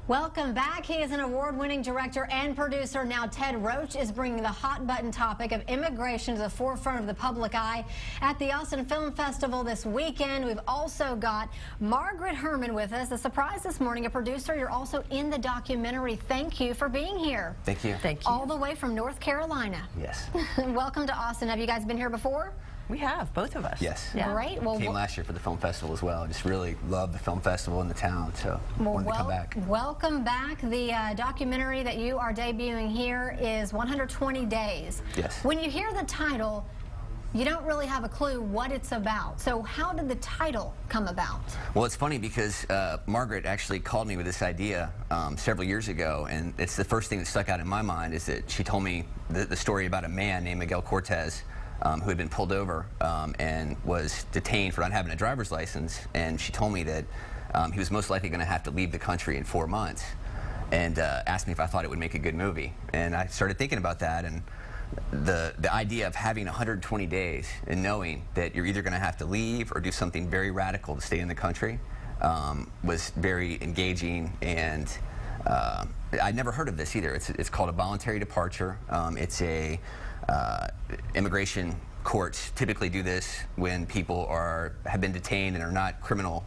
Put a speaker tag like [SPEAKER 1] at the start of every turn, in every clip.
[SPEAKER 1] Welcome back. He is an award-winning director and producer. Now Ted Roach is bringing the hot-button topic of immigration to the forefront of the public eye at the Austin Film Festival this weekend. We've also got Margaret Herman with us. A surprise this morning, a producer. You're also in the documentary. Thank you for being here.
[SPEAKER 2] Thank you.
[SPEAKER 3] Thank you.
[SPEAKER 1] All the way from North Carolina.
[SPEAKER 2] Yes.
[SPEAKER 1] Welcome to Austin. Have you guys been here before?
[SPEAKER 3] We have, both of us.
[SPEAKER 2] Yes.
[SPEAKER 3] Yeah.
[SPEAKER 1] Great. Well,
[SPEAKER 2] Came last year for the film festival as well. I just really love the film festival in the town, so wanted to come back.
[SPEAKER 1] Welcome back. The documentary that you are debuting here is 120 Days.
[SPEAKER 2] Yes.
[SPEAKER 1] When you hear the title, you don't really have a clue what it's about. So how did the title come about?
[SPEAKER 2] Well, it's funny because Margaret actually called me with this idea several years ago, and it's the first thing that stuck out in my mind is that she told me the story about a man named Miguel Cortez who had been pulled over and was detained for not having a driver's license, and she told me that he was most likely going to have to leave the country in 4 months, and asked me if I thought it would make a good movie. And I started thinking about that, and the idea of having 120 days and knowing that you're either going to have to leave or do something very radical to stay in the country was very engaging. And I'd never heard of this either. It's called a voluntary departure. It's a immigration courts typically do this when people have been detained and are not criminal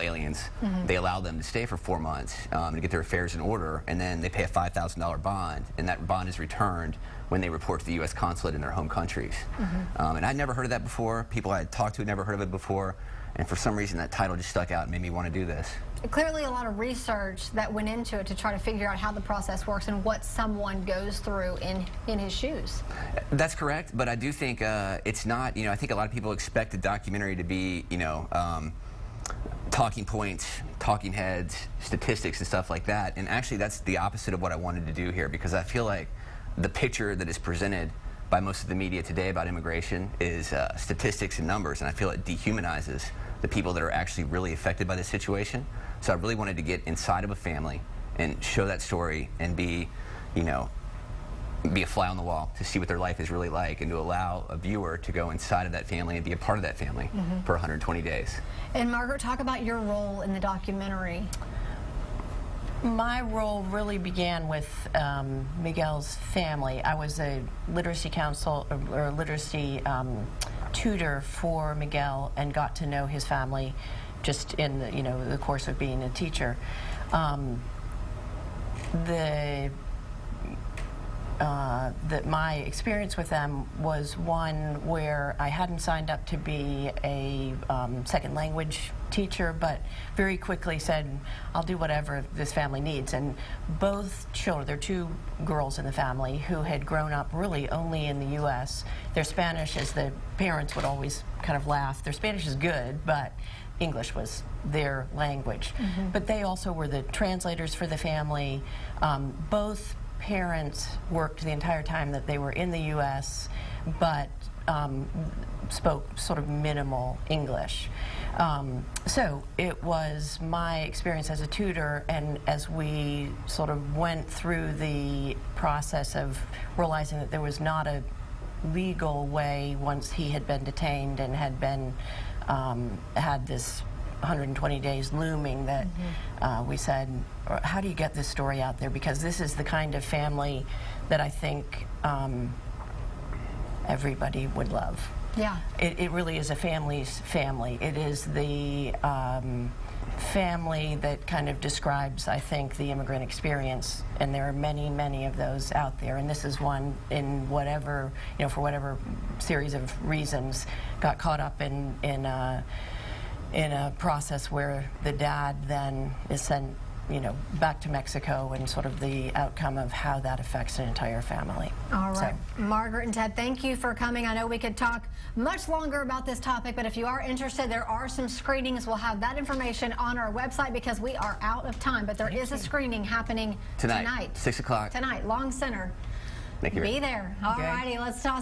[SPEAKER 2] aliens. Mm-hmm. They allow them to stay for 4 months to get their affairs in order, and then they pay a $5,000 bond, and that bond is returned when they report to the U.S. consulate in their home countries. Mm-hmm. And I'd never heard of that before. People I had talked to had never heard of it before, and for some reason that title just stuck out and made me want to do this.
[SPEAKER 1] Clearly a lot of research that went into it to try to figure out how the process works and what someone goes through in his shoes.
[SPEAKER 2] That's correct, but I do think it's not, I think a lot of people expect a documentary to be, talking points, talking heads, statistics and stuff like that, and actually that's the opposite of what I wanted to do here, because I feel like the picture that is presented by most of the media today about immigration is statistics and numbers, and I feel it dehumanizes the people that are actually really affected by this situation. So I really wanted to get inside of a family and show that story and be a fly on the wall to see what their life is really like, and to allow a viewer to go inside of that family and be a part of that family for 120 days. And
[SPEAKER 1] Margaret, talk about your role in the documentary.
[SPEAKER 3] My role really began with Miguel's family. I was a literacy tutor for Miguel and got to know his family just in the course of being a teacher. That my experience with them was one where I hadn't signed up to be a second language teacher, but very quickly said, I'll do whatever this family needs. And both children, there are two girls in the family who had grown up really only in the U.S. Their Spanish, as the parents would always kind of laugh, their Spanish is good, but English was their language. Mm-hmm. But they also were the translators for the family. Both parents worked the entire time that they were in the U.S., but spoke sort of minimal English. So it was my experience as a tutor, and as we sort of went through the process of realizing that there was not a legal way, once he had been detained and had been had this 120 days looming, that we said, how do you get this story out there? Because this is the kind of family that I think everybody would love. Yeah. It really is a family's family. It is the family that kind of describes, I think, the immigrant experience, and there are many, many of those out there, and this is one in whatever, for whatever series of reasons, got caught up in a process where the dad then is sent, back to Mexico, and sort of the outcome of how that affects an entire family.
[SPEAKER 1] All right. So, Margaret and Ted, thank you for coming. I know we could talk much longer about this topic, but if you are interested, there are some screenings. We'll have that information on our website because we are out of time, but there is a screening happening tonight.
[SPEAKER 2] 6 o'clock.
[SPEAKER 1] Tonight, Long Center.
[SPEAKER 2] Thank you.
[SPEAKER 1] Be there. All righty, let's toss